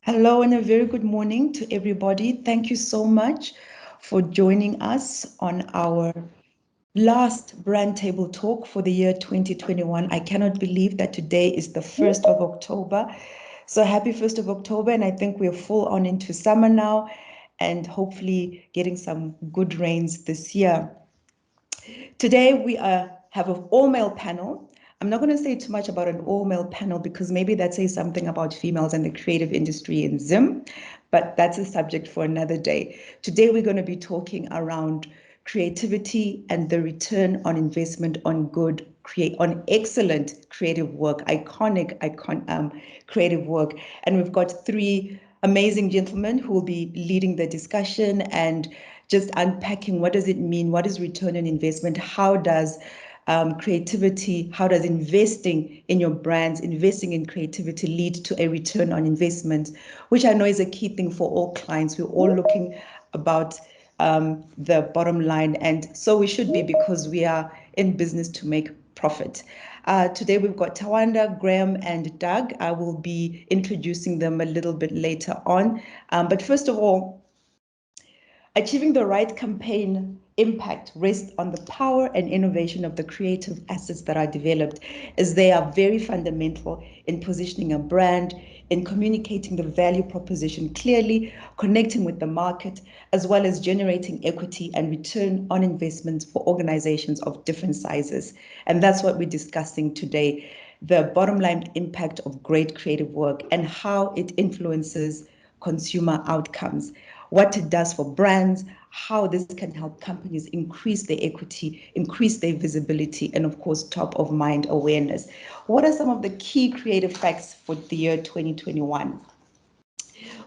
Hello and a very good morning to everybody. Thank you so much for joining us on our last brand table talk for the year 2021. I cannot believe that today is the 1st of October. So happy 1st of October, and I think we're full on into summer now and hopefully getting some good rains this year. Today we have an all-male panel. I'm not going to say too much about an all-male panel because maybe that says something about females and the creative industry in Zim, but that's a subject for another day. Today we're going to be talking around creativity and the return on investment on on excellent creative work, iconic creative work. And we've got three amazing gentlemen who will be leading the discussion and just unpacking what does it mean, what is return on investment, how does creativity, how does investing in your brands, investing in creativity lead to a return on investment, which I know is a key thing for all clients. We're all looking about the bottom line, and so we should be because we are in business to make profit. Today we've got Tawanda, Graham, and Doug. I will be introducing them a little bit later on. But first of all, achieving the right campaign impact rests on the power and innovation of the creative assets that are developed, as they are very fundamental in positioning a brand, in communicating the value proposition clearly, connecting with the market, as well as generating equity and return on investment for organizations of different sizes. And that's what we're discussing today, the bottom line impact of great creative work and how it influences consumer outcomes, what it does for brands, how this can help companies increase their equity, increase their visibility, and of course, top of mind awareness. What are some of the key creative facts for the year 2021?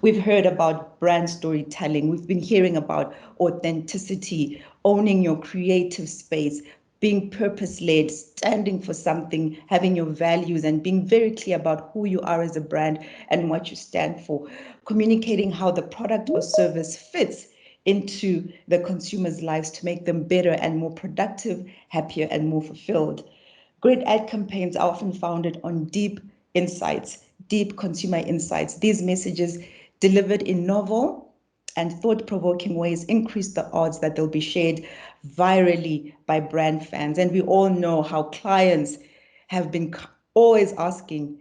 We've heard about brand storytelling. We've been hearing about authenticity, owning your creative space, being purpose-led, standing for something, having your values, and being very clear about who you are as a brand and what you stand for. Communicating how the product or service fits into the consumer's lives to make them better and more productive, happier, and more fulfilled. Great ad campaigns are often founded on deep insights, deep consumer insights. These messages delivered in novel and thought-provoking ways increase the odds that they'll be shared virally by brand fans. And we all know how clients have been always asking,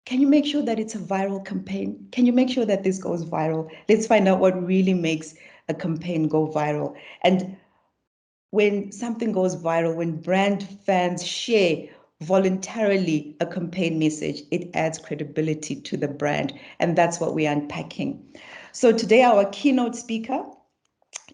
can you make sure that it's a viral campaign? Can you make sure that this goes viral? Let's find out what really makes a campaign go viral. And when something goes viral, when brand fans share voluntarily a campaign message, it adds credibility to the brand. And that's what we're unpacking. So today our keynote speaker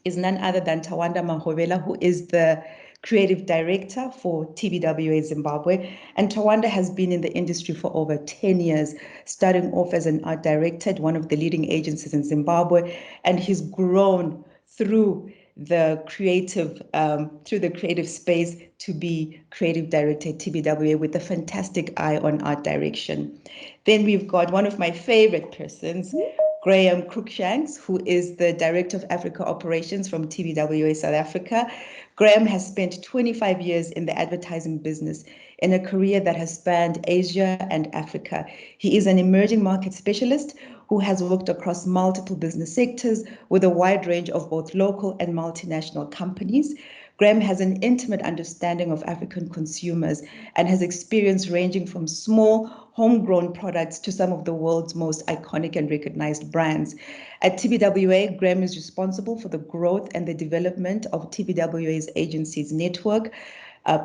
is none other than Tawanda Mahovela, who is the creative director for Tbwa Zimbabwe. And Tawanda has been in the industry for over 10 years, starting off as an art director at one of the leading agencies in Zimbabwe. And he's grown through the creative space to be creative director at Tbwa with a fantastic eye on art direction. Then we've got one of my favorite persons, Graham Cruikshanks, who is the Director of Africa Operations from Tbwa South Africa. Graham has spent 25 years in the advertising business in a career that has spanned Asia and Africa. He is an emerging market specialist who has worked across multiple business sectors with a wide range of both local and multinational companies. Graham has an intimate understanding of African consumers and has experience ranging from small homegrown products to some of the world's most iconic and recognized brands. At Tbwa, Graham is responsible for the growth and the development of Tbwa's agencies network,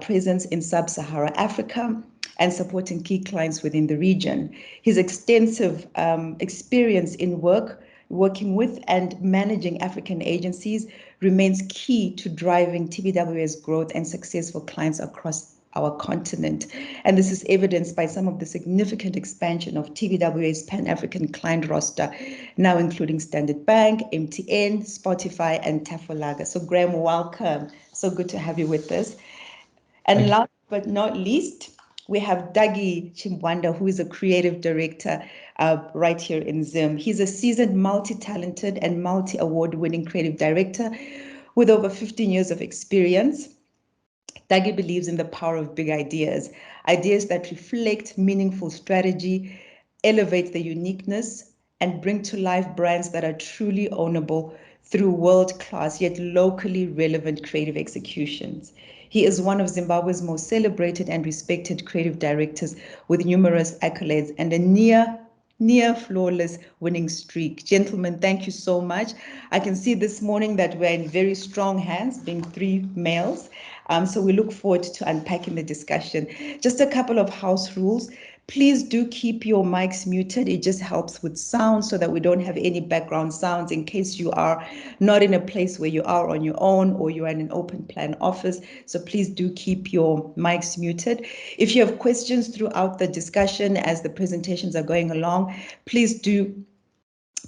presence in sub-Saharan Africa, and supporting key clients within the region. His extensive experience in working with and managing African agencies remains key to driving Tbwa's growth and success for clients across our continent. And this is evidenced by some of the significant expansion of Tbwa's Pan-African client roster, now including Standard Bank, MTN, Spotify, and Tafolaga. So Graham, welcome. So good to have you with us. And last but not least, we have Dougie Chimbwanda, who is a creative director right here in Zim. He's a seasoned, multi-talented and multi-award-winning creative director with over 15 years of experience. Dougie believes in the power of big ideas that reflect meaningful strategy, elevate the uniqueness and bring to life brands that are truly ownable through world-class yet locally relevant creative executions. He is one of Zimbabwe's most celebrated and respected creative directors with numerous accolades and a near flawless winning streak. Gentlemen, thank you so much. I can see this morning that we're in very strong hands, being three males. So we look forward to unpacking the discussion. Just a couple of house rules. Please do keep your mics muted. It just helps with sound so that we don't have any background sounds in case you are not in a place where you are on your own or you are in an open plan office. So please do keep your mics muted. If you have questions throughout the discussion as the presentations are going along, please do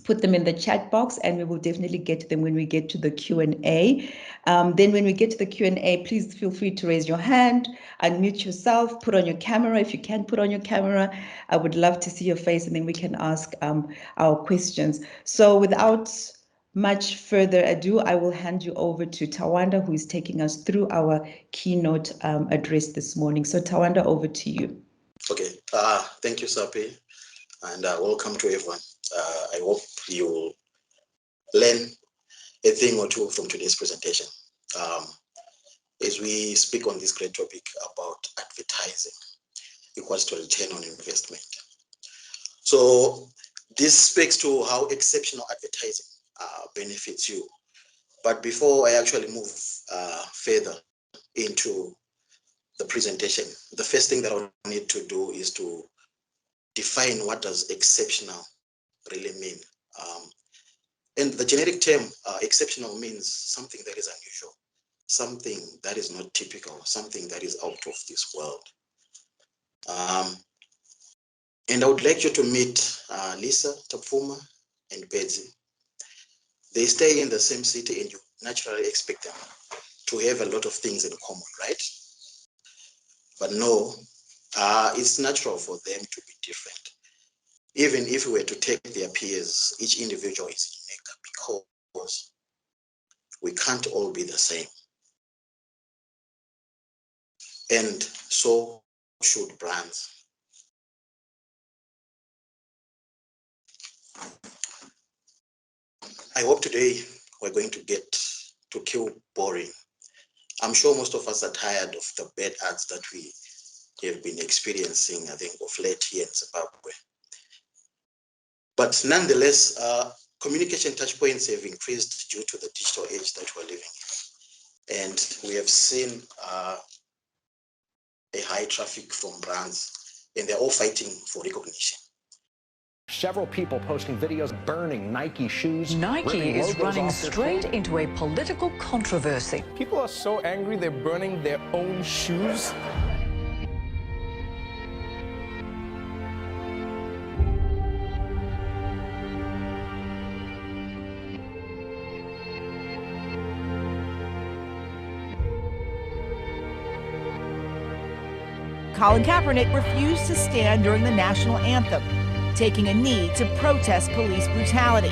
put them in the chat box and we will definitely get to them when we get to the Q&A. Then when we get to the Q&A, please feel free to raise your hand, unmute yourself, put on your camera if you can put on your camera. I would love to see your face and then we can ask our questions. So without much further ado, I will hand you over to Tawanda, who is taking us through our keynote address this morning. So Tawanda, over to you. Okay, thank you, Sapi, and welcome to everyone. I hope you will learn a thing or two from today's presentation as we speak on this great topic about advertising equals to return on investment. So this speaks to how exceptional advertising benefits you. But before I actually move further into the presentation, the first thing that I need to do is to define what does exceptional really mean. And the generic term exceptional means something that is unusual, something that is not typical, something that is out of this world. And I would like you to meet Lisa, Tbwa, and Betsy. They stay in the same city and you naturally expect them to have a lot of things in common, right? But no, it's natural for them to be different. Even if we were to take their peers, each individual is unique because we can't all be the same. And so should brands. I hope today we're going to get to kill boring. I'm sure most of us are tired of the bad ads that we have been experiencing, I think, of late here in Zimbabwe. But nonetheless, communication touchpoints have increased due to the digital age that we're living in. And we have seen a high traffic from brands, and they're all fighting for recognition. Several people posting videos burning Nike shoes. Nike is running straight into a political controversy. People are so angry they're burning their own shoes. Colin Kaepernick refused to stand during the national anthem, taking a knee to protest police brutality.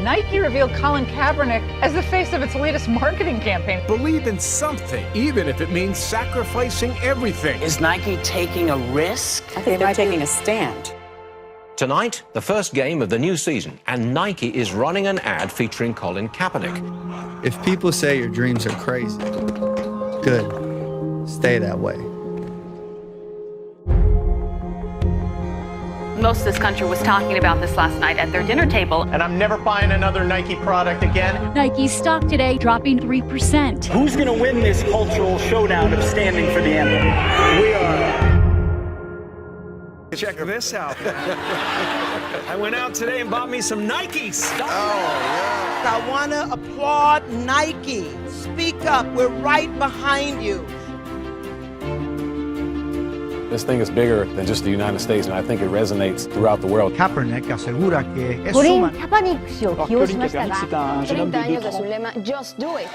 Nike revealed Colin Kaepernick as the face of its latest marketing campaign. Believe in something, even if it means sacrificing everything. Is Nike taking a risk? I think they're taking a stand. Tonight, the first game of the new season, and Nike is running an ad featuring Colin Kaepernick. If people say your dreams are crazy, good. Stay that way. Most of this country was talking about this last night at their dinner table. And I'm never buying another Nike product again. Nike's stock today dropping 3%. Who's going to win this cultural showdown of standing for the anthem? We are. Check this out. I went out today and bought me some Nikes. Oh, yeah. I want to applaud Nike. Speak up. We're right behind you. This thing is bigger than just the United States, and I think it resonates throughout the world. Kaepernick asegura que es Just do it.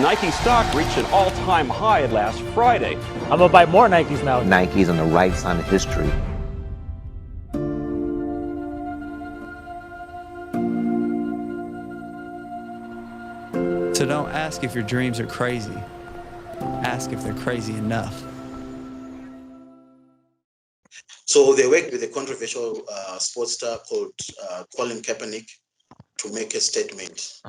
Nike stock reached an all-time high last Friday. I'm gonna buy more Nikes now. Nike's on the right side of history. So don't ask if your dreams are crazy. Ask if they're crazy enough. So they worked with a controversial sports star called Colin Kaepernick to make a statement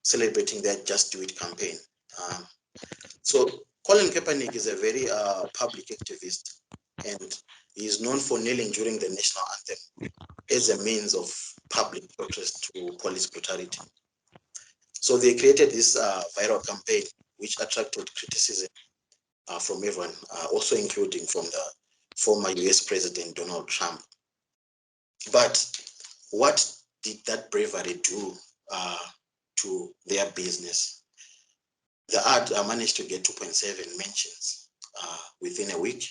celebrating their Just Do It campaign. So Colin Kaepernick is a very public activist, and he is known for kneeling during the national anthem as a means of public protest to police brutality. So they created this viral campaign, which attracted criticism from everyone, also including from the former US President Donald Trump. But what did that bravery do to their business? The ad managed to get 2.7 mentions within a week,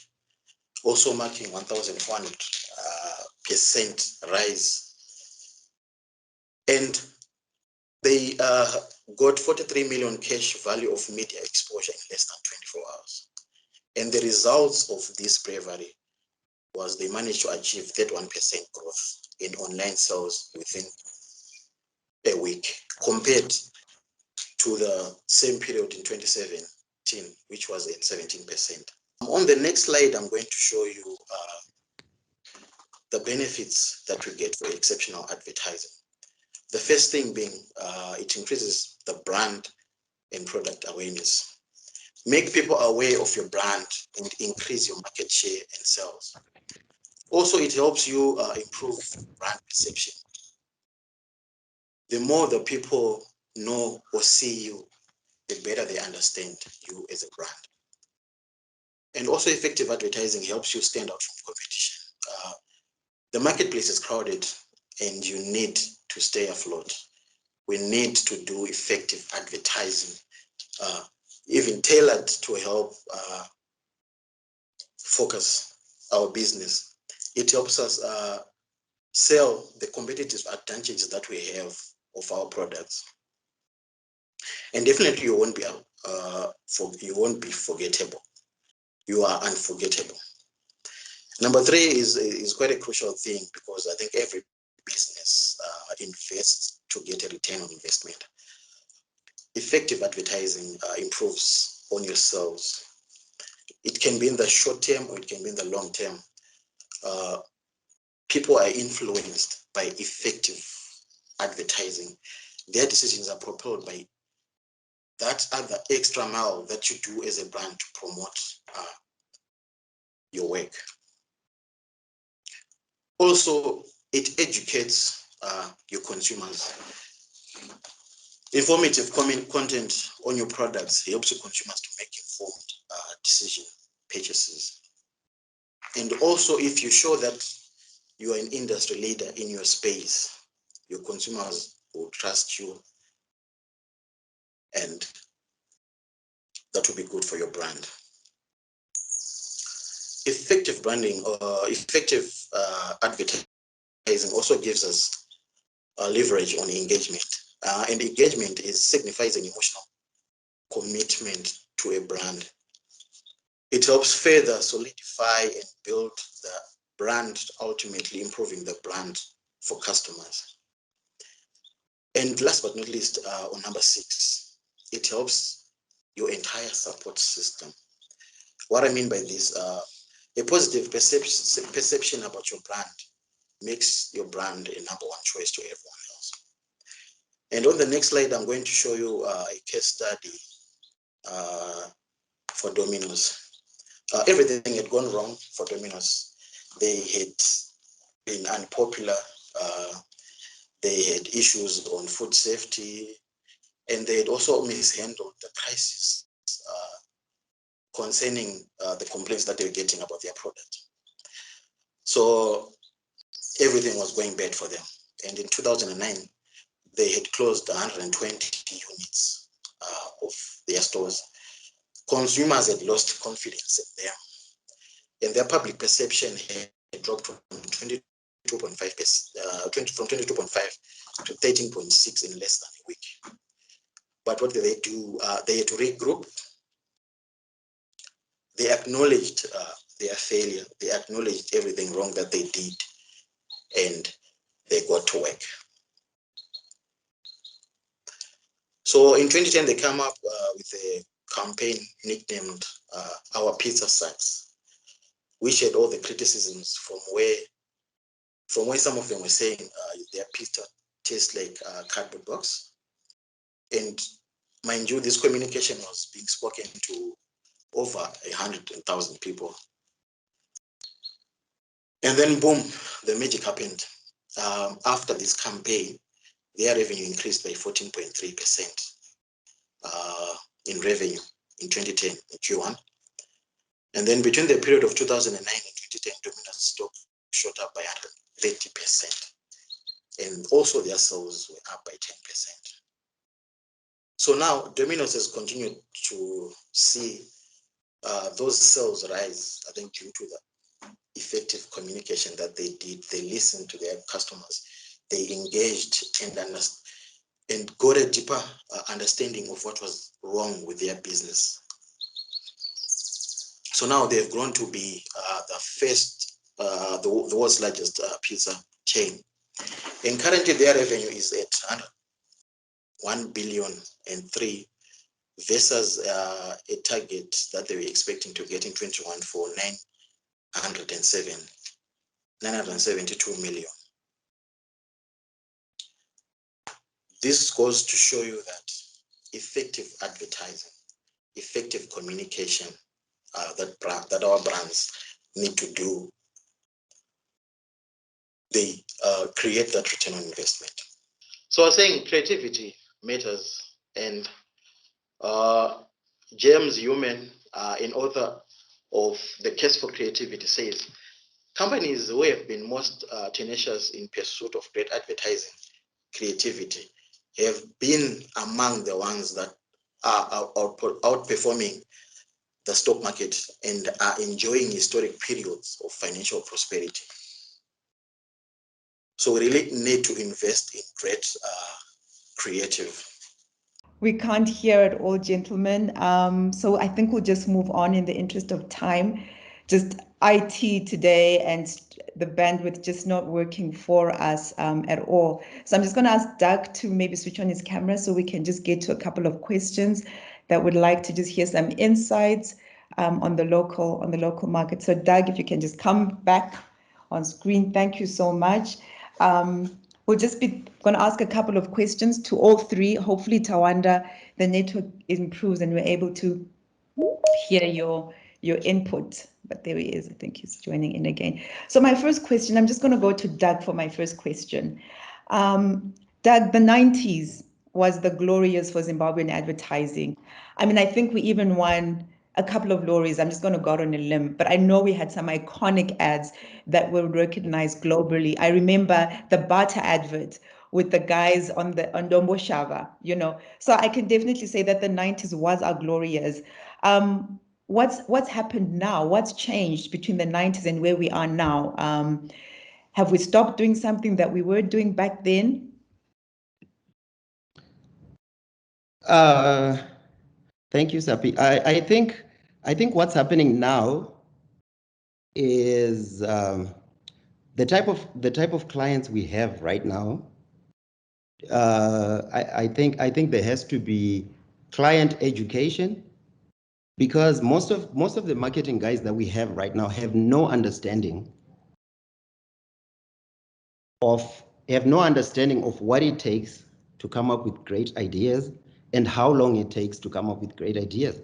also marking 1,400% rise. And they got 43 million cash value of media exposure in less than 24 hours. And the results of this bravery was they managed to achieve 31% growth in online sales within a week compared to the same period in 2017, which was at 17%. On the next slide, I'm going to show you the benefits that we get for exceptional advertising. The first thing being, it increases the brand and product awareness. Make people aware of your brand and increase your market share and sales. Also, it helps you improve brand perception. The more the people know or see you, the better they understand you as a brand. And also, effective advertising helps you stand out from competition. The marketplace is crowded and you need to stay afloat. We need to do effective advertising, even tailored to help focus our business. It helps us sell the competitive advantages that we have of our products. And definitely you won't be forgettable. You are unforgettable. Number three is quite a crucial thing, because I think every business invests to get a return on investment. Effective advertising improves on your sales. It can be in the short term or it can be in the long term. People are influenced by effective advertising. Their decisions are propelled by that other extra mile that you do as a brand to promote your work. Also, it educates your consumers. Informative content on your products helps your consumers to make informed decision purchases. And also, if you show that you are an industry leader in your space, your consumers will trust you, and that will be good for your brand. Effective branding or effective advertising also gives us leverage on engagement. And engagement signifies an emotional commitment to a brand. It helps further solidify and build the brand, ultimately improving the brand for customers. And last but not least, on number 6, it helps your entire support system. What I mean by this, a positive perception about your brand makes your brand a number one choice to everyone else. And on the next slide, I'm going to show you a case study for Domino's. Everything had gone wrong for Domino's. They had been unpopular. They had issues on food safety, and they had also mishandled the crisis concerning the complaints that they were getting about their product. So everything was going bad for them. And in 2009, they had closed 120 units of their stores. Consumers had lost confidence in them, and their public perception had dropped from 22.5 to 13.6 in less than a week. But what did they do? They had to regroup. They acknowledged their failure. They acknowledged everything wrong that they did, and they got to work. So in 2010, they came up with a campaign nicknamed Our Pizza Sucks. which had all the criticisms from where some of them were saying their pizza tastes like a cardboard box. And mind you, this communication was being spoken to over 100,000 people. And then boom, the magic happened. After this campaign, their revenue increased by 14.3% in revenue in 2010 in Q1. And then between the period of 2009 and 2010, Domino's stock shot up by 130%. And also their sales were up by 10%. So now Domino's has continued to see those sales rise, I think, due to the effective communication that they did. They listened to their customers, they engaged and got a deeper understanding of what was wrong with their business. So now they've grown to be the world's largest pizza chain. And currently their revenue is at 1 billion and 3 versus a target that they were expecting to get in 21 for 972 million. This goes to show you that effective advertising, effective communication that our brands need to do, they create that return on investment. So I was saying creativity matters, and James Human, an author of The Case for Creativity, says companies who have been most tenacious in pursuit of great advertising creativity have been among the ones that are outperforming the stock market and are enjoying historic periods of financial prosperity. So we really need to invest in great creative. We can't hear it all, gentlemen. So I think we'll just move on in the interest of time. Just IT today and the bandwidth just not working for us at all. So I'm just going to ask Doug to maybe switch on his camera so we can just get to a couple of questions that would like to just hear some insights on the local market. So Doug, if you can just come back on screen, thank you so much. We'll just be going to ask a couple of questions to all three. Hopefully, Tawanda, the network improves and we're able to hear your input. But there he is. I think he's joining in again. So my first question, I'm just going to go to Doug for my first question. Doug, the 90s was the glory years for Zimbabwean advertising. I mean, I think we even won a couple of lorries. I'm just going to go out on a limb, but I know we had some iconic ads that were recognized globally. I remember the Bata advert with the guys on Dombo Shava, you know. So I can definitely say that the 90s was our glory years. What's happened now? What's changed between the 90s and where we are now? Have we stopped doing something that we were doing back then? Thank you, Sapi. I think what's happening now is the type of clients we have right now. I think there has to be client education, because most of the marketing guys that we have right now have no understanding of what it takes to come up with great ideas and how long it takes to come up with great ideas.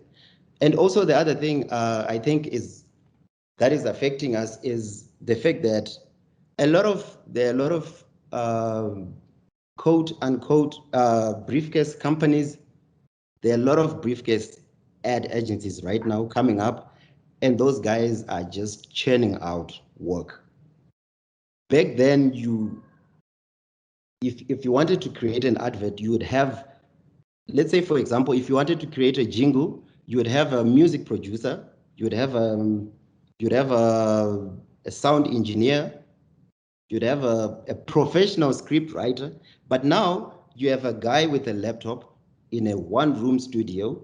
And also the other thing I think that is affecting us is the fact that there are a lot of quote unquote briefcase companies. There are a lot of briefcase ad agencies right now coming up, and those guys are just churning out work. Back then, if you wanted to create an advert, you would have, let's say, for example, if you wanted to create a jingle, you would have a music producer, you would have a sound engineer, you'd have a professional script writer. But now you have a guy with a laptop in a one-room studio,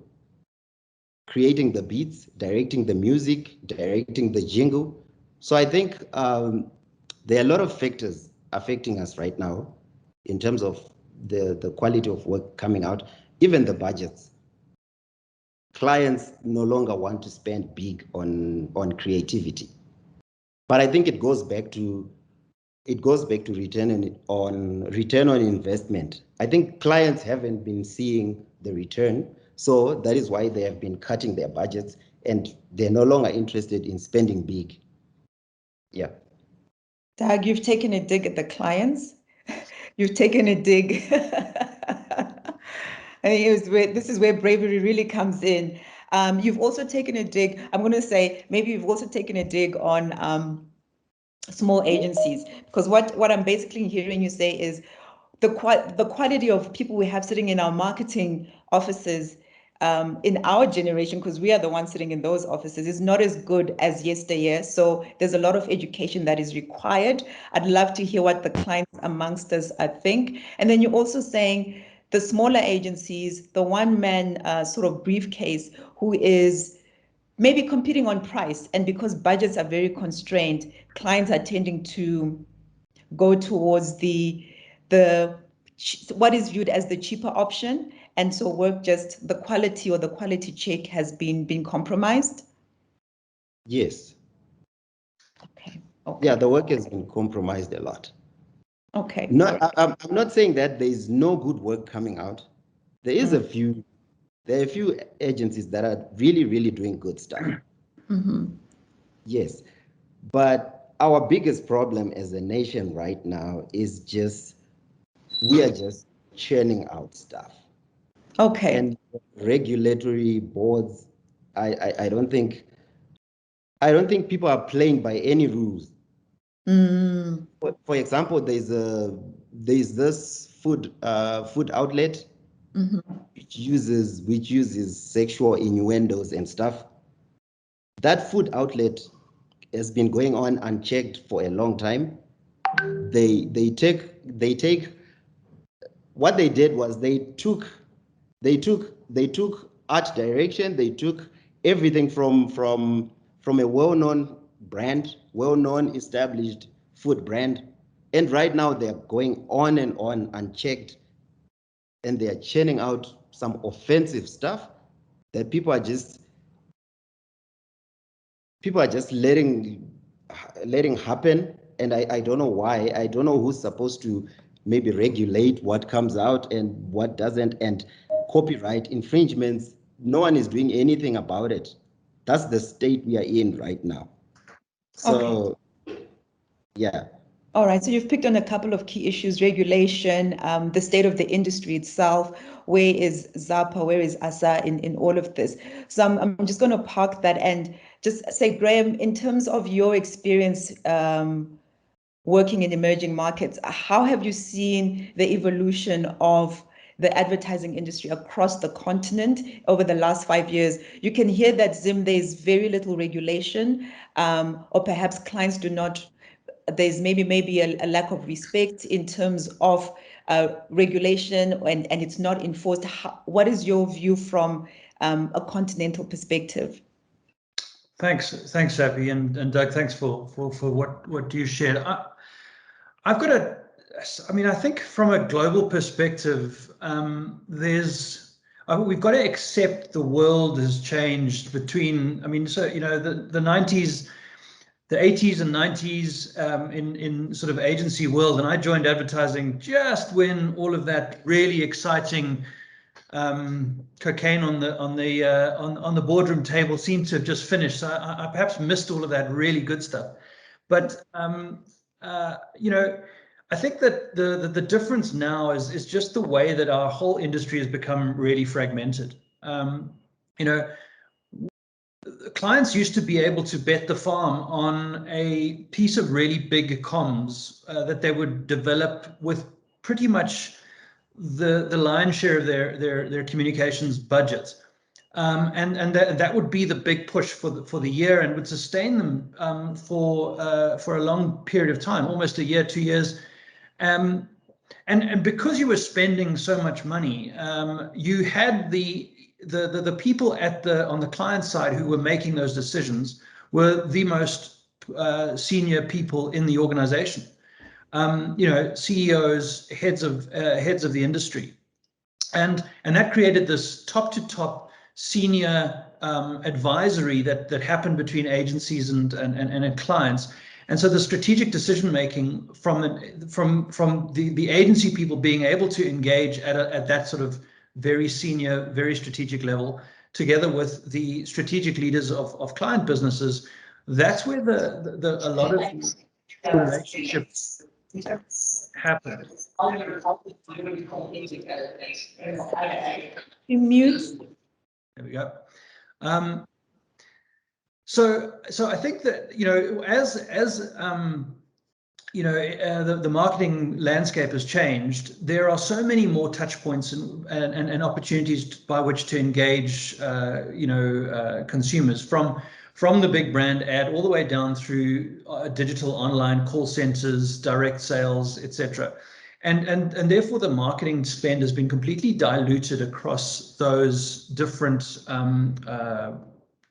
creating the beats, directing the music, directing the jingle. So I think there are a lot of factors affecting us right now in terms of the quality of work coming out, even the budgets. Clients no longer want to spend big on creativity. But I think it goes back to return on investment. I think clients haven't been seeing the return, so that is why they have been cutting their budgets and they're no longer interested in spending big. Yeah. Doug, you've taken a dig at the clients. You've taken a dig. I think this is where bravery really comes in. You've also taken a dig. I'm going to say maybe you've also taken a dig on small agencies, because what I'm basically hearing you say is the quality of people we have sitting in our marketing offices in our generation, because we are the ones sitting in those offices, is not as good as yesteryear. So there's a lot of education that is required. I'd love to hear what the clients amongst us think. And then you're also saying the smaller agencies, the one-man sort of briefcase who is maybe competing on price, and because budgets are very constrained, clients are tending to go towards the what is viewed as the cheaper option, and so the quality check has been compromised. Yes. Okay. Yeah, the work has been compromised a lot. Okay. I'm not saying that there is no good work coming out. There are a few agencies that are really, really doing good stuff. Yes, but our biggest problem as a nation right now is we are just churning out stuff. Okay. And regulatory boards, I don't think people are playing by any rules. For example, there's this food outlet which uses sexual innuendos and stuff. That food outlet has been going on unchecked for a long time. They take what they did was they took art direction, they took everything from a well-known brand, well-known established food brand, and right now they're going on and on unchecked, and they are churning out some offensive stuff that people are just letting happen. And I don't know why. I don't know who's supposed to maybe regulate what comes out and what doesn't. And copyright infringements, no one is doing anything about it. That's the state we are in right now. So, yeah. All right, so you've picked on a couple of key issues: regulation, the state of the industry itself. Where is ZAPA? Where is ASA in all of this? So I'm just going to park that and just say, Graham, in terms of your experience working in emerging markets, how have you seen the evolution of the advertising industry across the continent over the last 5 years? You can hear that, Zim, there's very little regulation, or perhaps clients do not. There's maybe a lack of respect in terms of regulation, and it's not enforced. What is your view from a continental perspective? Thanks, Sappy, and Doug. Thanks for what you shared. I've got I think from a global perspective, we've got to accept the world has changed between. The 90s. The 80s and 90s in sort of agency world, and I joined advertising just when all of that really exciting cocaine on the boardroom table seemed to have just finished. So I perhaps missed all of that really good stuff. But I think that the difference now is just the way that our whole industry has become really fragmented. Clients used to be able to bet the farm on a piece of really big comms that they would develop with pretty much the lion's share of their communications budget, and that would be the big push for the year, and would sustain them for a long period of time, almost a year, 2 years, and because you were spending so much money, you had the people on the client side who were making those decisions were the most senior people in the organization. CEOs, heads of the industry, and that created this top to top senior advisory that happened between agencies and clients. And so the strategic decision making from the agency people being able to engage at that sort of very senior, very strategic level, together with the strategic leaders of client businesses, that's where a lot of relationships happen. Mute. There we go. So I think that, you know, as you know, the marketing landscape has changed, there are so many more touch points and opportunities by which to engage, you know, consumers, from the big brand ad all the way down through digital online call centers, direct sales, etc. And therefore the marketing spend has been completely diluted across those different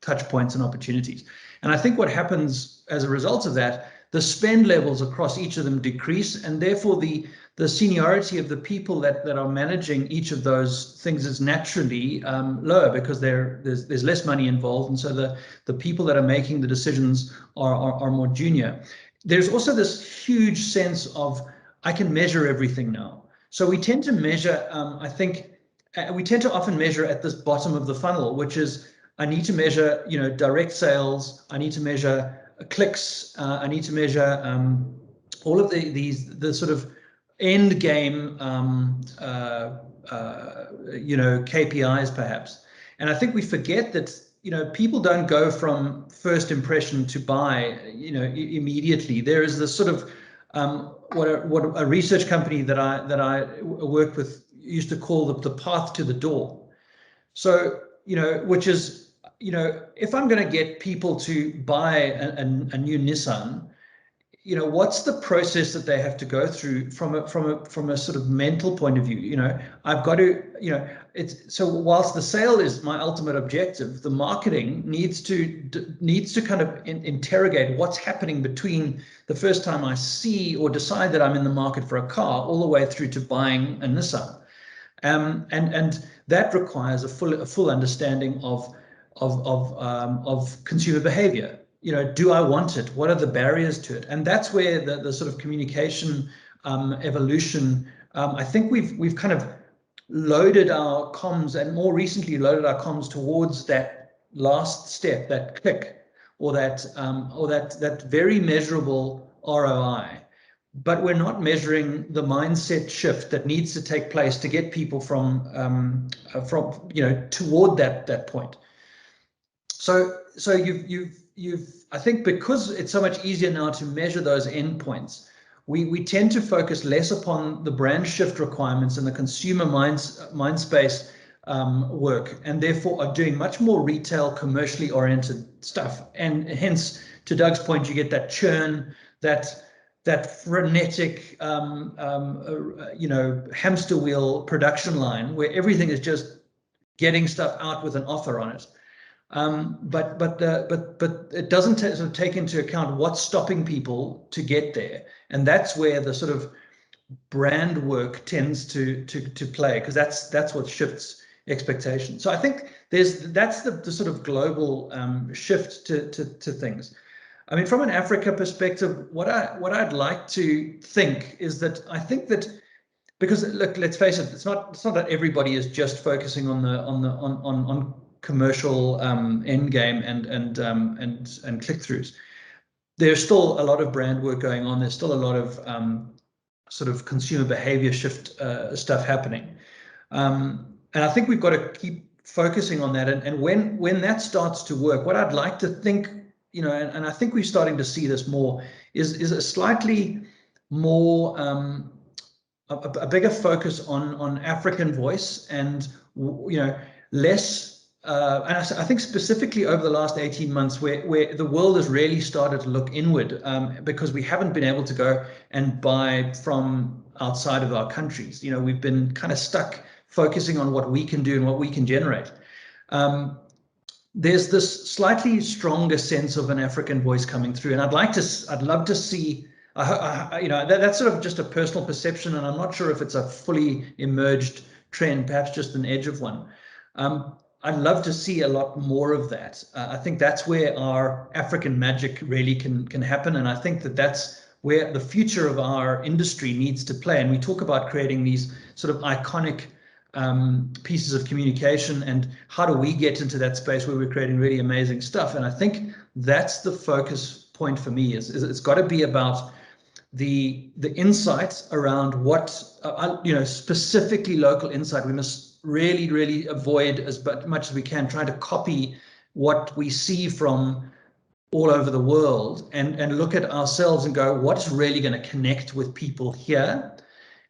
touch points and opportunities. And I think what happens as a result of that, the spend levels across each of them decrease, and therefore the seniority of the people that are managing each of those things is naturally lower, because there's less money involved, and so the people that are making the decisions are more junior. There's also this huge sense of, I can measure everything now. So we tend to measure, I think, we tend to often measure at this bottom of the funnel, which is, I need to measure, you know, direct sales. I need to measure clicks. I need to measure all of the sort of end game, you know, KPIs perhaps. And I think we forget that, you know, people don't go from first impression to buy, you know, immediately. There is this sort of what a research company that I worked with used to call the path to the door. So, you know, which is, you know, if I'm going to get people to buy a new Nissan, you know, what's the process that they have to go through from a sort of mental point of view? You know, I've got to, you know, it's, so whilst the sale is my ultimate objective, the marketing needs to kind of interrogate what's happening between the first time I see or decide that I'm in the market for a car all the way through to buying a Nissan. And that requires a full understanding of consumer behavior. You know, do I want it? What are the barriers to it? And that's where the sort of communication evolution. I think we've kind of loaded our comms, and more recently loaded our comms towards that last step, that click, or that very measurable ROI. But we're not measuring the mindset shift that needs to take place to get people from you know, toward that point. So you've I think, because it's so much easier now to measure those endpoints, we tend to focus less upon the brand shift requirements and the consumer mind space work, and therefore are doing much more retail, commercially oriented stuff. And hence, to Doug's point, you get that churn, that frenetic, you know, hamster wheel production line where everything is just getting stuff out with an offer on it. But it doesn't sort of take into account what's stopping people to get there, and that's where the sort of brand work tends to play, because that's what shifts expectations. So I think that's the sort of global shift to things. I mean, from an Africa perspective, what I'd like to think is that I think that, because look, let's face it, it's not that everybody is just focusing on commercial end game and click-throughs. There's still a lot of brand work going on. There's still a lot of sort of consumer behavior shift stuff happening, and I think we've got to keep focusing on that. And when that starts to work, what I'd like to think, you know, and I think we're starting to see this more, is a slightly more a bigger focus on African voice, and you know, less. And I think specifically over the last 18 months, where the world has really started to look inward, because we haven't been able to go and buy from outside of our countries. You know, we've been kind of stuck focusing on what we can do and what we can generate. There's this slightly stronger sense of an African voice coming through, and I'd love to see. You know, that's sort of just a personal perception, and I'm not sure if it's a fully emerged trend, perhaps just an edge of one. I'd love to see a lot more of that. I think that's where our African magic really can happen. And I think that that's where the future of our industry needs to play. And we talk about creating these sort of iconic pieces of communication, and how do we get into that space where we're creating really amazing stuff. And I think that's the focus point for me, is it's got to be about the insights around what, specifically local insight. We must really avoid as much as we can trying to copy what we see from all over the world, and look at ourselves and go, what's really going to connect with people here?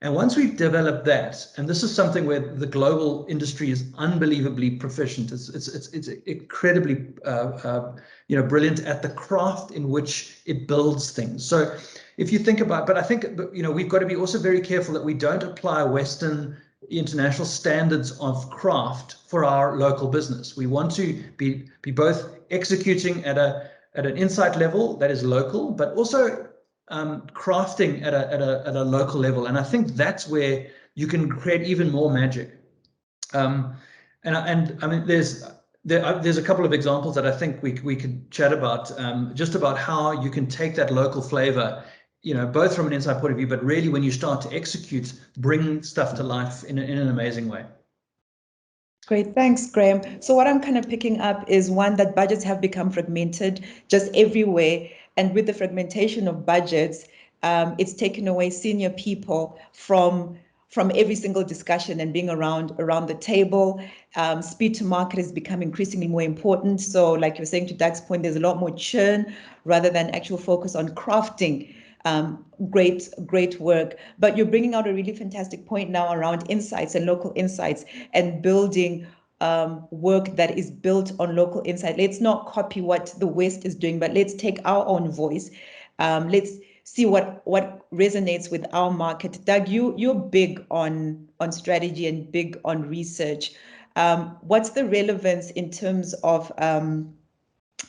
And once we've developed that, and this is something where the global industry is unbelievably proficient, it's incredibly brilliant at the craft in which it builds things. So if you think about, but I think we've got to be also very careful that we don't apply Western international standards of craft for our local business. We want to be both executing at an insight level that is local, but also crafting at a local level. And I think that's where you can create even more magic. And I mean, there's a couple of examples that I think we could chat about, just about how you can take that local flavor, both from an insight point of view, but really when you start to execute, bring stuff to life in an amazing way. Great, thanks, Graham. So what I'm kind of picking up is one, that budgets have become fragmented just everywhere. And with the fragmentation of budgets, it's taken away senior people from every single discussion and being around the table. Speed to market has become increasingly more important. So like you're saying, to Doug's point, there's a lot more churn rather than actual focus on crafting great work. But you're bringing out a really fantastic point now around insights and local insights and building work that is built on local insight. Let's not copy what the West is doing, but let's take our own voice. Let's see what resonates with our market. Doug, you're big on strategy and big on research. What's the relevance in terms of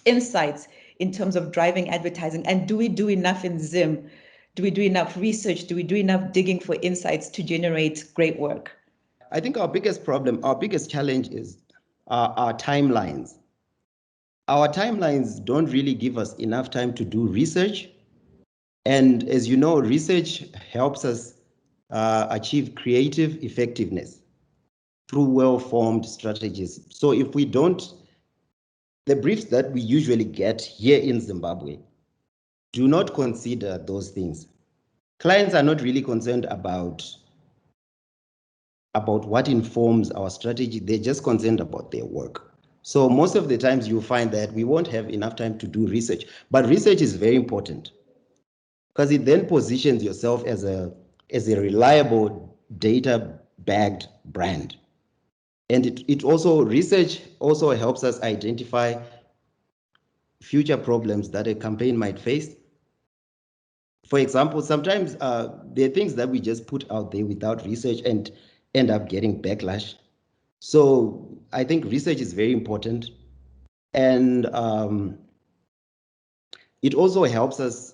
insights, in terms of driving advertising? And do we do enough in Zim? Do we do enough research? Do we do enough digging for insights to generate great work? I think our biggest problem, our biggest challenge is our timelines. Our timelines don't really give us enough time to do research. And as you know, research helps us achieve creative effectiveness through well-formed strategies. So if we don't, the briefs that we usually get here in Zimbabwe do not consider those things. Clients are not really concerned about what informs our strategy. They're just concerned about their work. So most of the times you find that we won't have enough time to do research, but research is very important because it then positions yourself as a reliable data-backed brand. And research also helps us identify future problems that a campaign might face. For example, sometimes there are things that we just put out there without research and end up getting backlash. So I think research is very important. And it also helps us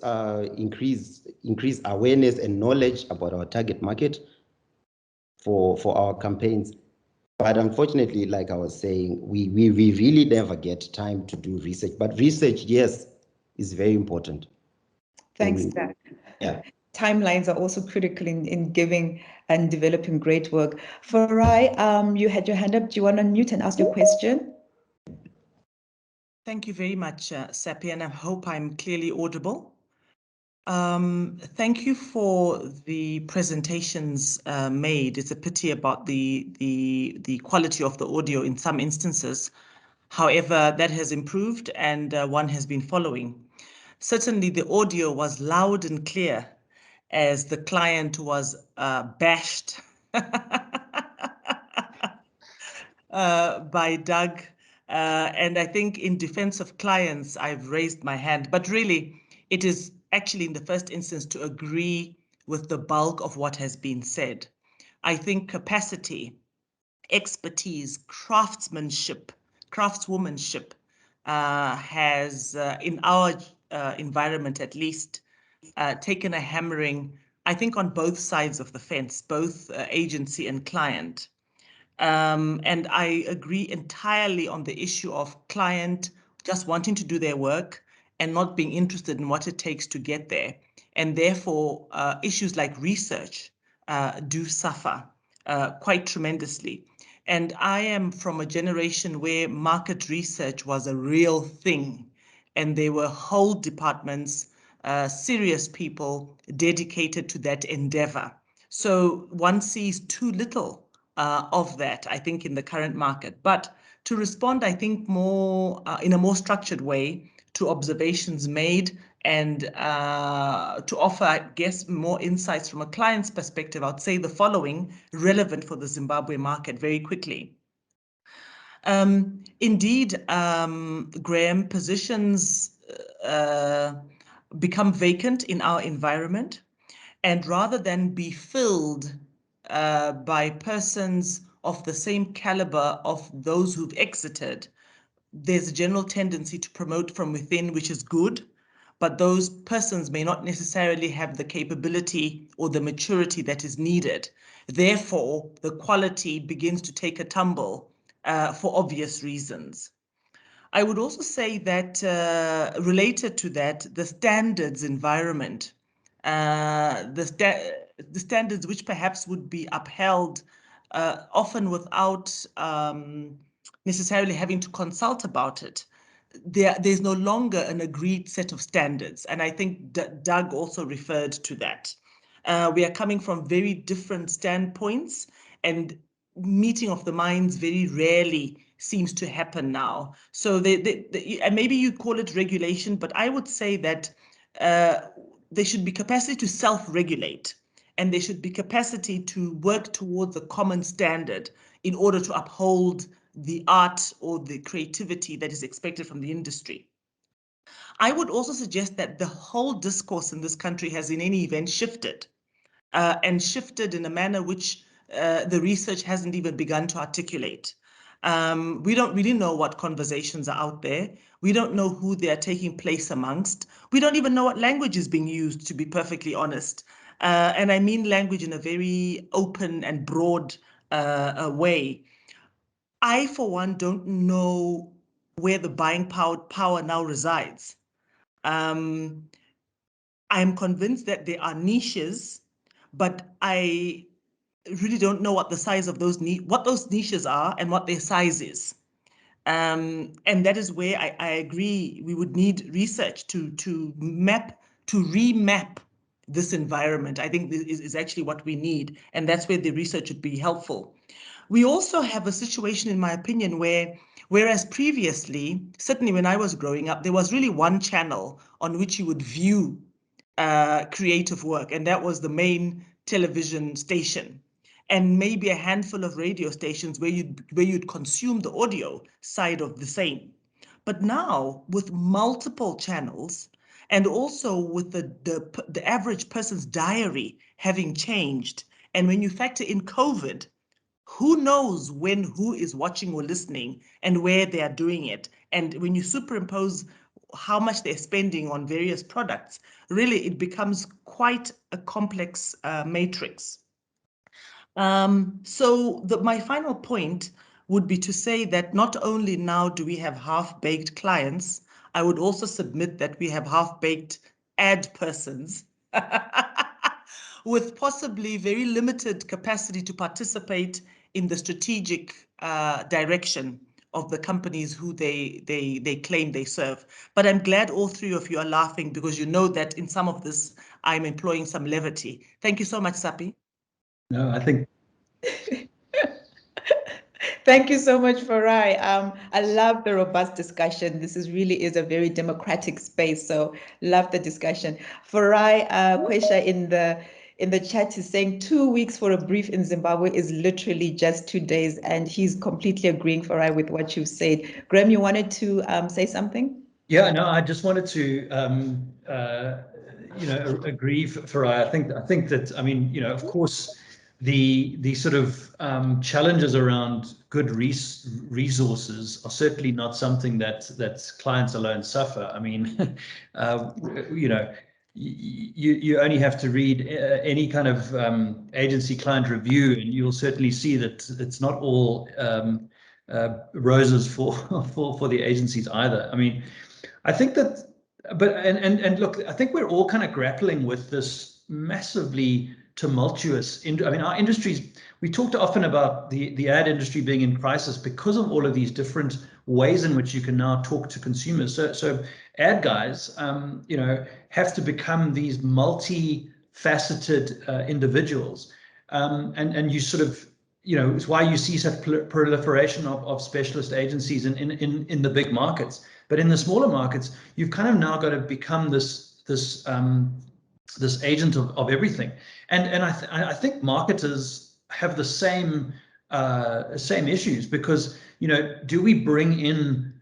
increase awareness and knowledge about our target market for our campaigns. But unfortunately, like I was saying, we really never get time to do research. But research, yes, is very important. Thanks, Doug. Yeah. Timelines are also critical in giving and developing great work. Farai, you had your hand up. Do you want to unmute and ask your question? Thank you very much, Sapi, and I hope I'm clearly audible. Thank you for the presentations made. It's a pity about the quality of the audio in some instances. However, that has improved and one has been following. Certainly, the audio was loud and clear as the client was bashed by Doug. And I think in defense of clients, I've raised my hand. But really, it is actually in the first instance to agree with the bulk of what has been said. I think capacity, expertise, craftswomanship has, in our environment at least, taken a hammering, I think, on both sides of the fence, both agency and client. And I agree entirely on the issue of client just wanting to do their work and not being interested in what it takes to get there. And therefore, issues like research do suffer quite tremendously. And I am from a generation where market research was a real thing. And there were whole departments, serious people dedicated to that endeavor. So one sees too little of that, I think, in the current market. But to respond, I think, more in a more structured way to observations made and to offer, I guess, more insights from a client's perspective, I would say the following, relevant for the Zimbabwe market very quickly. Indeed, Graham, positions become vacant in our environment. And rather than be filled by persons of the same caliber of those who've exited, there's a general tendency to promote from within, which is good, but those persons may not necessarily have the capability or the maturity that is needed. Therefore, the quality begins to take a tumble for obvious reasons. I would also say that related to that, the standards environment, the standards which perhaps would be upheld often without necessarily having to consult about it. There's no longer an agreed set of standards. And I think Doug also referred to that. We are coming from very different standpoints, and meeting of the minds very rarely seems to happen now. So and maybe you call it regulation, but I would say that there should be capacity to self-regulate, and there should be capacity to work towards a common standard in order to uphold the art or the creativity that is expected from the industry. I would also suggest that the whole discourse in this country has in any event shifted, and shifted in a manner which the research hasn't even begun to articulate. We don't really know what conversations are out there. We don't know who they are taking place amongst. We don't even know what language is being used, to be perfectly honest. And I mean language in a very open and broad way. I, for one, don't know where the buying power now resides. I am convinced that there are niches, but I really don't know what the size of those what those niches are and what their size is. And that is where I agree we would need research to remap this environment. I think this is actually what we need, and that's where the research would be helpful. We also have a situation, in my opinion, whereas previously, certainly when I was growing up, there was really one channel on which you would view creative work, and that was the main television station, and maybe a handful of radio stations where you'd consume the audio side of the same. But now, with multiple channels, and also with the average person's diary having changed, and when you factor in COVID, who knows when who is watching or listening and where they are doing it. And when you superimpose how much they're spending on various products, really it becomes quite a complex matrix. So my final point would be to say that not only now do we have half-baked clients, I would also submit that we have half-baked ad persons with possibly very limited capacity to participate in the strategic direction of the companies who they claim they serve. But I'm glad all three of you are laughing, because you know that in some of this, I'm employing some levity. Thank you so much, Sapi. No, I think. Thank you so much, Farai. I love the robust discussion. This really is a very democratic space, so love the discussion. Farai Kwesha in the chat is saying 2 weeks for a brief in Zimbabwe is literally just 2 days, and he's completely agreeing, Farai, with what you've said. Graham, you wanted to say something? Yeah, no, I just wanted to agree, Farai. I think that, I mean, of course, the sort of challenges around good resources are certainly not something that clients alone suffer. I mean, you only have to read any kind of agency client review, and you'll certainly see that it's not all roses for the agencies either. I mean, I think that, and look, I think we're all kind of grappling with this massively tumultuous. I mean, our industries. We talked often about the ad industry being in crisis because of all of these different ways in which you can now talk to consumers. So ad guys, have to become these multi-faceted individuals, and you sort of, it's why you see such proliferation of specialist agencies in the big markets. But in the smaller markets, you've kind of now got to become this agent of everything. And I think marketers have the same issues, because do we bring in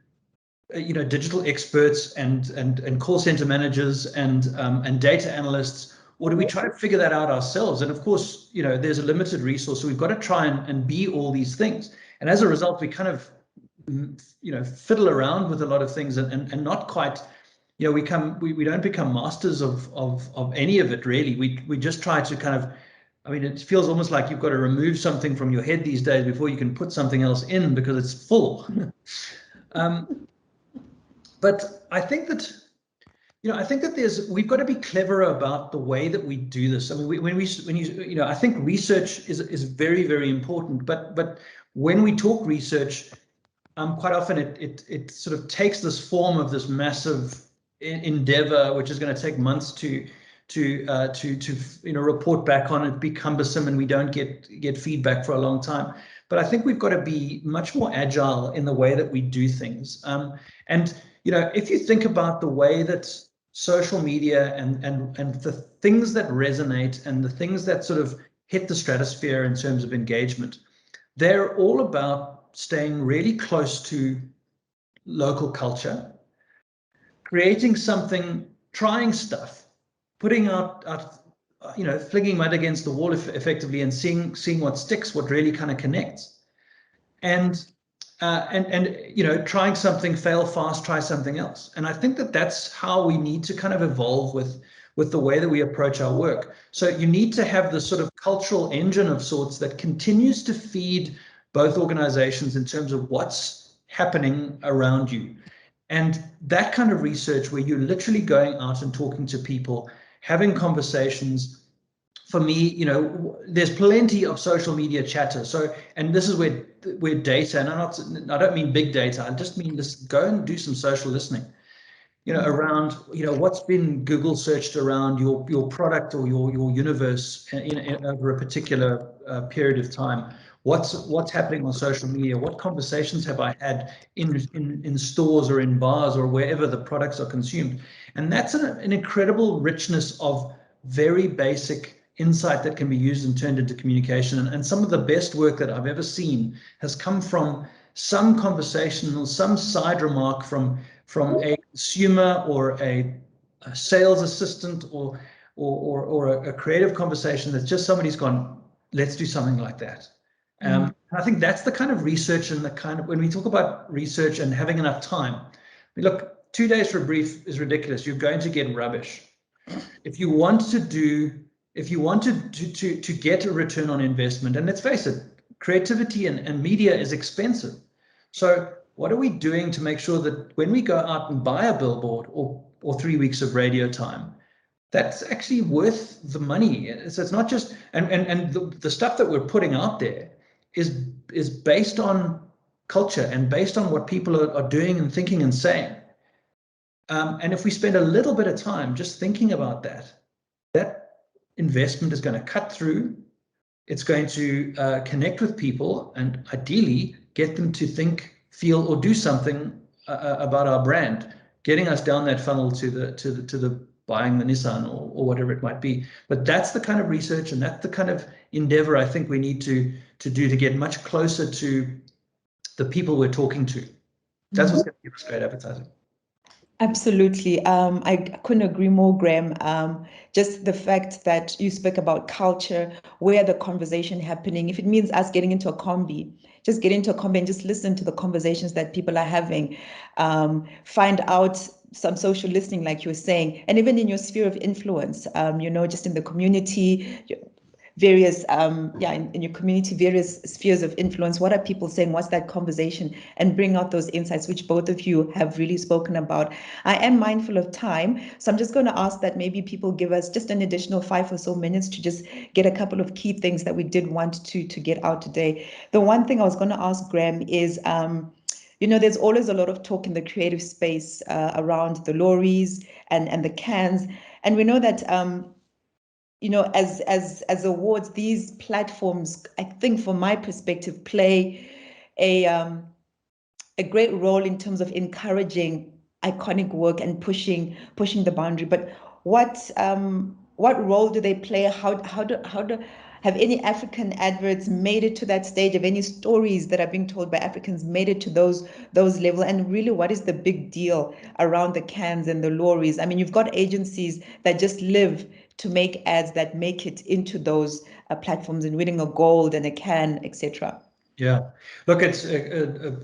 digital experts and call center managers and data analysts, or do we try to figure that out ourselves? And of course, there's a limited resource, so we've got to try and be all these things. And as a result, we kind of fiddle around with a lot of things and not quite, we don't become masters of any of it, really. We just try to kind of, I mean, it feels almost like you've got to remove something from your head these days before you can put something else in, because it's full. But I think that, we've got to be clever about the way that we do this. I mean, I think research is very, very important. But when we talk research, quite often it sort of takes this form of this massive endeavor, which is going to take months to report back on. It be cumbersome, and we don't get feedback for a long time. But I think we've got to be much more agile in the way that we do things. And if you think about the way that social media and the things that resonate and the things that sort of hit the stratosphere in terms of engagement, they're all about staying really close to local culture, creating something, trying stuff, putting out flinging mud against the wall effectively, and seeing what sticks, what really kind of connects, and trying something, fail fast, try something else. And I think that that's how we need to kind of evolve with the way that we approach our work. So you need to have this sort of cultural engine of sorts that continues to feed both organizations in terms of what's happening around you. And that kind of research where you're literally going out and talking to people, having conversations. For me, there's plenty of social media chatter. So, and this is where data, and I don't mean big data, I just mean this, go and do some social listening, around, what's been Google searched around your product or your universe over a particular period of time. What's happening on social media? What conversations have I had in stores or in bars or wherever the products are consumed? And that's an incredible richness of very basic insight that can be used and turned into communication. And some of the best work that I've ever seen has come from some conversation or some side remark from a consumer or a sales assistant or a creative conversation that's just somebody's gone, let's do something like that. And I think that's the kind of research and the kind of, when we talk about research and having enough time, I mean, look, 2 days for a brief is ridiculous. You're going to get rubbish. If you want to get a return on investment, and let's face it, creativity and media is expensive. So what are we doing to make sure that when we go out and buy a billboard or 3 weeks of radio time, that's actually worth the money? So it's not just, and the stuff that we're putting out there is based on culture and based on what people are doing and thinking and saying. And if we spend a little bit of time just thinking about that investment is going to cut through. It's going to connect with people and ideally get them to think, feel, or do something about our brand, getting us down that funnel to the buying the Nissan or whatever it might be. But that's the kind of research and that's the kind of endeavor I think we need to do to get much closer to the people we're talking to. That's what's going to give us great advertising. Absolutely. I couldn't agree more, Graham. Just the fact that you spoke about culture, where the conversation happening, if it means us getting into a combi, just get into a combi and just listen to the conversations that people are having. Find out some social listening, like you were saying, and even in your sphere of influence, you know, just in the community, various, in your community, various spheres of influence. What are people saying? What's that conversation? And bring out those insights, which both of you have really spoken about. I am mindful of time, so I'm just going to ask that maybe people give us just an additional 5 or so minutes to just get a couple of key things that we did want to get out today. The one thing I was going to ask Graham is, you know, there's always a lot of talk in the creative space around the lorries and the cans. And we know that, you know, as awards, these platforms, I think from my perspective, play a great role in terms of encouraging iconic work and pushing the boundary. But what role do they play? How do have any African adverts made it to that stage? Have any stories that are being told by Africans made it to those levels? And really, what is the big deal around the cans and the lorries? I mean, you've got agencies that just live to make ads that make it into those platforms and winning a gold and a can, etc. Yeah, look, it's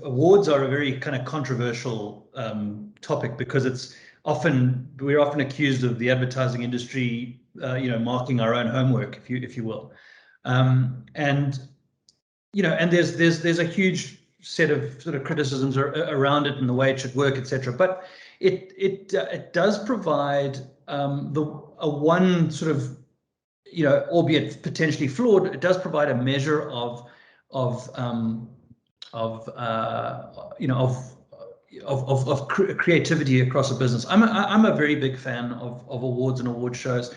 awards are a very kind of controversial topic because we're often accused of the advertising industry, you know, marking our own homework, if you will, and you know, and there's a huge set of sort of criticisms around it and the way it should work, etc. But it does provide a one sort of, you know, albeit potentially flawed, it does provide a measure of creativity across a business. I'm a very big fan of awards and award shows.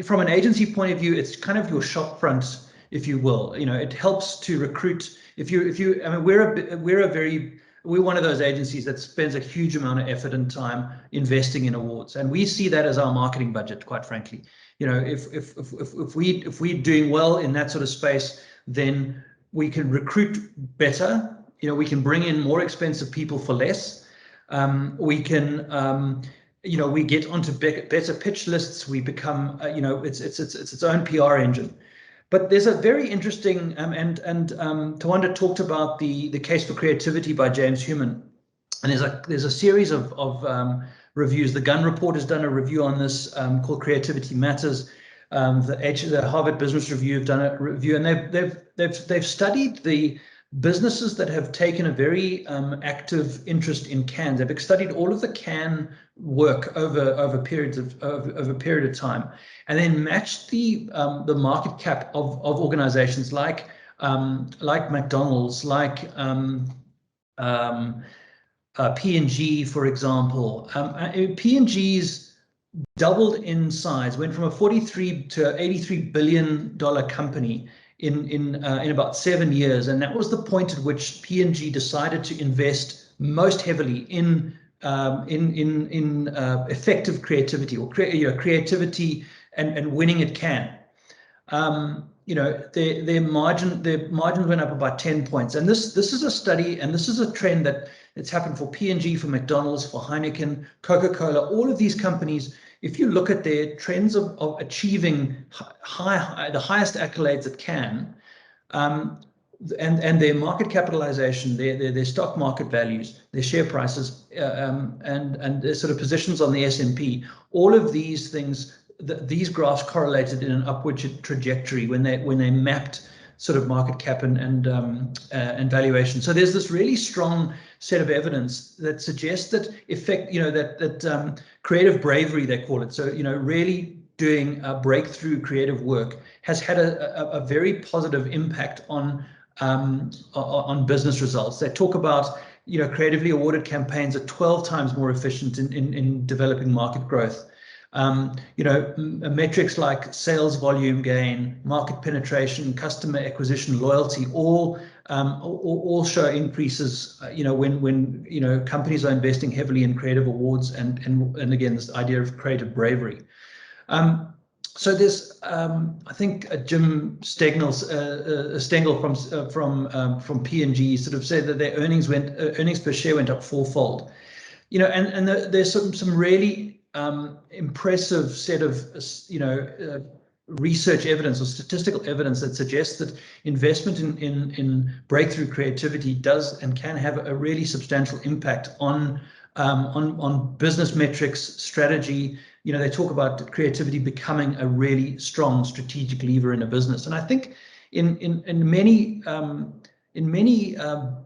From an agency point of view, it's kind of your shop front, if you will. You know, it helps to recruit. I mean, we're one of those agencies that spends a huge amount of effort and time investing in awards, and we see that as our marketing budget, quite frankly. You know, if we're doing well in that sort of space, then we can recruit better. You know, we can bring in more expensive people for less. We can, you know, we get onto better pitch lists. We become, you know, it's its own PR engine. But there's a very interesting, and Tawanda talked about the Case for Creativity by James Human, and there's a series of reviews. The Gunn Report has done a review on this called Creativity Matters. The Harvard Business Review have done a review, and they've studied the businesses that have taken a very active interest in cans. They've studied all of the can work over periods of a period of time, and then matched the market cap of organizations like McDonald's, like P&G, for example. P&G's doubled in size, went from a $43 to $83 billion company in about 7 years, and that was the point at which P&G decided to invest most heavily in effective creativity, or creativity and winning at Cannes. You know, their margins went up about 10 points, and this is a study, and this is a trend that's happened for P&G, for McDonald's, for Heineken, Coca-Cola. All of these companies, if you look at their trends of achieving the highest accolades at Cannes, and their market capitalization, their stock market values, their share prices, and their sort of positions on the S&P, all of these things, these graphs correlated in an upward trajectory when they mapped sort of market cap and valuation. So there's this really strong set of evidence that suggests that that creative bravery, they call it. So, you know, really doing breakthrough creative work has had a very positive impact on business results. They talk about, you know, creatively awarded campaigns are 12 times more efficient in developing market growth. You know, metrics like sales volume gain, market penetration, customer acquisition, loyalty, all show increases. You know, when you know, companies are investing heavily in creative awards, and again, this idea of creative bravery. So there's, I think, Jim Stengel from P&G sort of said that their earnings per share went up 4-fold. You know, and there's some really impressive set of research evidence or statistical evidence that suggests that investment in breakthrough creativity does and can have a really substantial impact on on business metrics, strategy. They talk about creativity becoming a really strong strategic lever in a business. And I think in many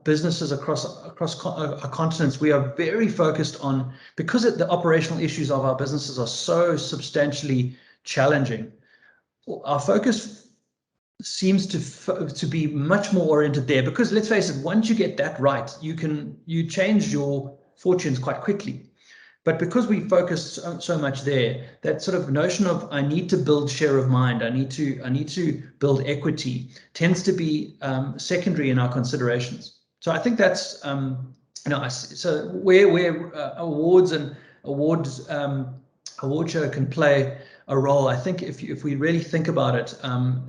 businesses across continents, we are very focused on, because the operational issues of our businesses are so substantially challenging. Our focus seems to be much more oriented there, because let's face it, once you get that right, you change your fortunes quite quickly. But because we focus so much there, that sort of notion of I need to build share of mind, I need to build equity, tends to be secondary in our considerations. So I think that's so where awards and award show can play a role. I think if we really think about it,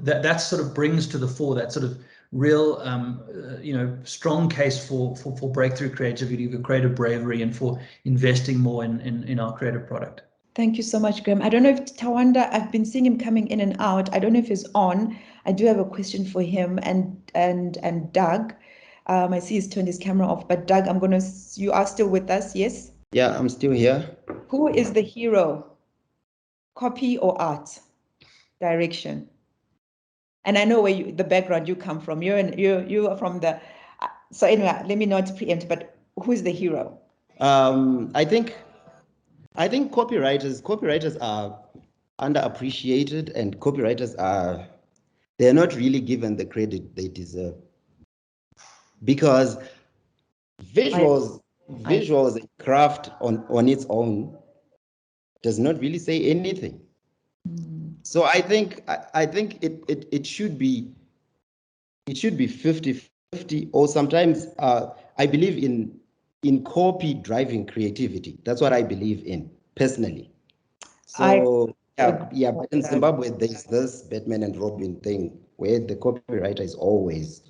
that sort of brings to the fore that sort of real strong case for breakthrough creativity, for creative bravery, and for investing more in our creative product. Thank you so much, Graham. I don't know if Tawanda, I've been seeing him coming in and out. I don't know if he's on. I do have a question for him and Doug. I see he's turned his camera off, but Doug, you are still with us, yes? Yeah, I'm still here. Who is the hero? Copy or art? Direction? And I know where the background you come from. You are from the. So anyway, let me not preempt. But who is the hero? I think copywriters are underappreciated, and they're not really given the credit they deserve, because visuals and craft on its own does not really say anything. So I think it should be 50-50, or sometimes I believe in copy driving creativity. That's what I believe in personally. So yeah, but in Zimbabwe there's this Batman and Robin thing where the copywriter is always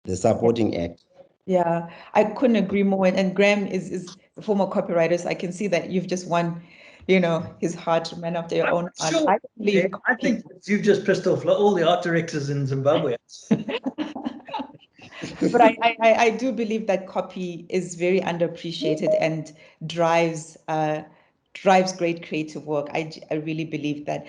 the supporting act. Yeah, I couldn't agree more. And Graham is a former copywriter, so I can see that you've just won, his heart, man after your own heart. Sure. I think you've just pissed off all the art directors in Zimbabwe. But I do believe that copy is very underappreciated and drives great creative work. I really believe that.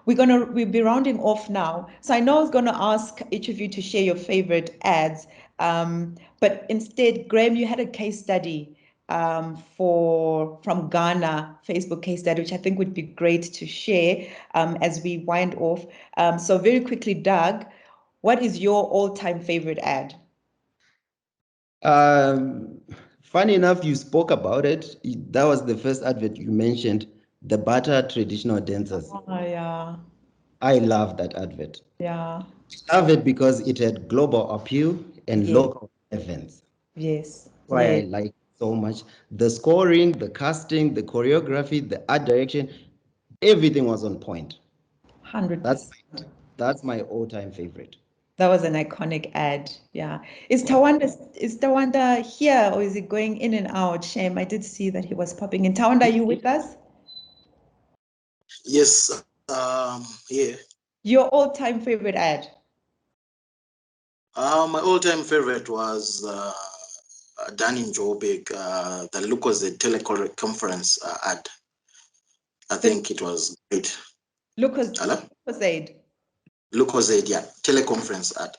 We'll be rounding off now. So I know I was going to ask each of you to share your favorite ads, but instead, Graham, you had a case study from Ghana, Facebook case study, which I think would be great to share as we wind off. So very quickly, Doug, what is your all-time favorite ad? Funny enough, you spoke about it. That was the first advert you mentioned, the Bata traditional dancers. Oh, yeah. I love that advert. Yeah. I love it because it had global appeal and local events. Yes. Why I like it so much. The scoring, the casting, the choreography, the art direction, everything was on point. 100%. That's my all-time favorite. That was an iconic ad. Yeah. Is Tawanda here, or is he going in and out? Shame. I did see that he was popping in. Tawanda, are you with us? Yes. Yeah. Your all-time favorite ad? My all-time favorite was done in Joburg, the Lucozade teleconference ad. I think it was great. Lucozade? Lucozade, yeah, teleconference ad.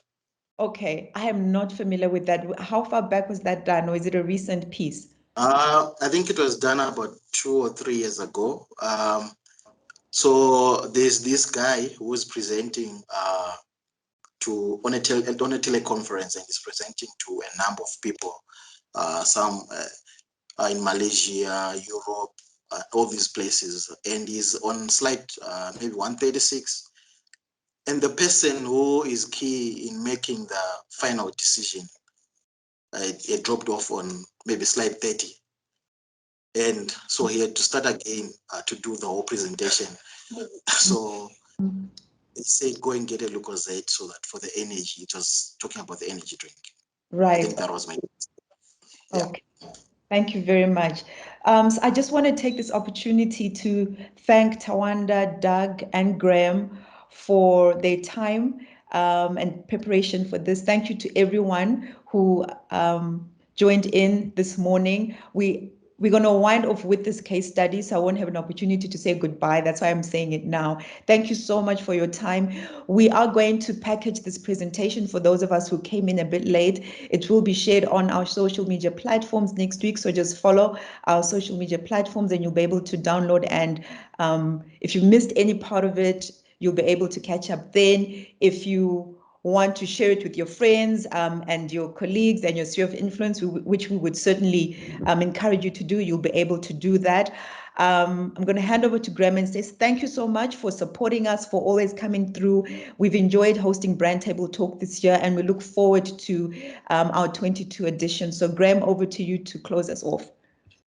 Okay, I am not familiar with that. How far back was that done, or is it a recent piece? I think it was done about 2 or 3 years ago. So there's this guy who's presenting on a teleconference, and he's presenting to a number of people, some in Malaysia, Europe, all these places, and he's on slide maybe 136. And the person who is key in making the final decision, it dropped off on maybe slide 30. And so he had to start again to do the whole presentation. So they said, go and get a Lucozade so that for the energy, it was talking about the energy drink. Right. I think that was my. Yeah. Okay. Thank you very much. So I just want to take this opportunity to thank Tawanda, Doug, and Graham for their time and preparation for this. Thank you to everyone who joined in this morning. We we're going to wind off with this case study, so I won't have an opportunity to say goodbye. That's why I'm saying it now. Thank you so much for your time. We are going to package this presentation for those of us who came in a bit late. It will be shared on our social media platforms next week, so just follow our social media platforms and you'll be able to download. And if you missed any part of it, you'll be able to catch up then. If you want to share it with your friends and your colleagues and your sphere of influence, which we would certainly encourage you to do, you'll be able to do that. I'm going to hand over to Graham and say thank you so much for supporting us, for always coming through. We've enjoyed hosting Brand Table Talk this year, and we look forward to our 22 edition. So Graham, over to you to close us off.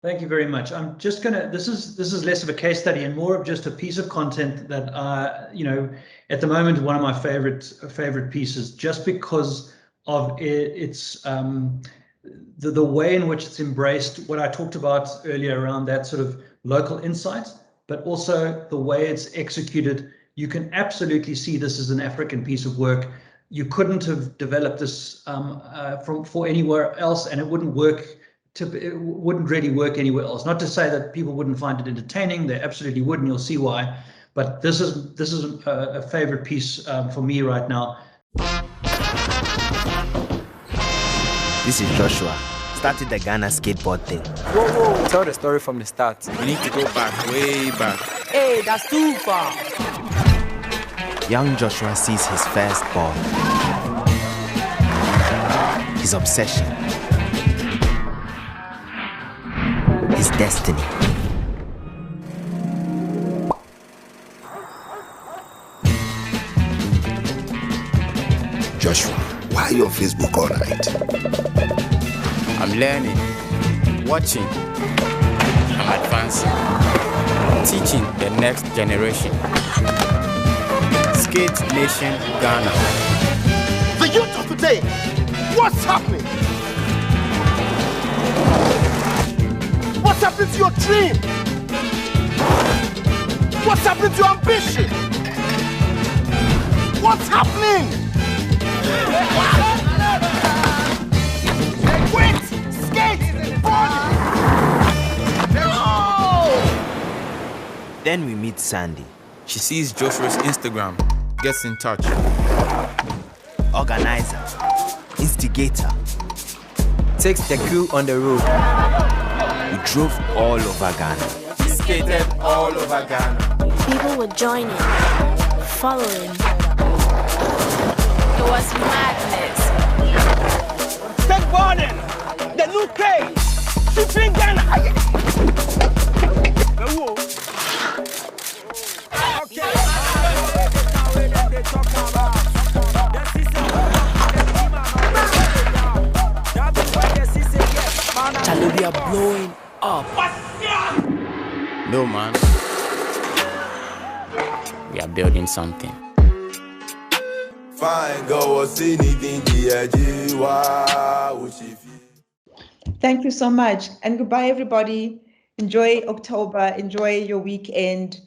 Thank you very much. I'm just gonna. This is less of a case study and more of just a piece of content that at the moment one of my favorite pieces, just because of its the way in which it's embraced what I talked about earlier around that sort of local insight, but also the way it's executed. You can absolutely see this is an African piece of work. You couldn't have developed this for anywhere else, and it wouldn't work. It wouldn't really work anywhere else. Not to say that people wouldn't find it entertaining; they absolutely would, and you'll see why. But this is a favorite piece for me right now. This is Joshua. Started the Ghana skateboard thing. Whoa! Tell the story from the start. We need to go back, way back. Hey, that's too far. Young Joshua sees his first ball. His obsession. His destiny. Joshua, why are you on Facebook all night? I'm learning, watching, I'm advancing, teaching the next generation. Skate Nation Ghana. The youth of today, what's happening? What's happening to your dream? What's happening to your ambition? What's happening? Quit! Skate! Ball! No! Then we meet Sandy. She sees Joshua's Instagram, gets in touch. Organizer, instigator, takes the crew on the road. We drove all over Ghana. We skated all over Ghana. People were joining, following. It was madness. Skateboarding, the new cage, featuring Ghana. Charlie, we are blowing up. No, man. We are building something. Thank you so much. And goodbye, everybody. Enjoy October. Enjoy your weekend.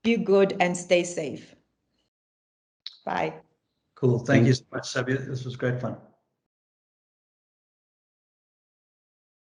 Be good and stay safe. Bye. Cool. Thank you so much, Sabia. This was great fun.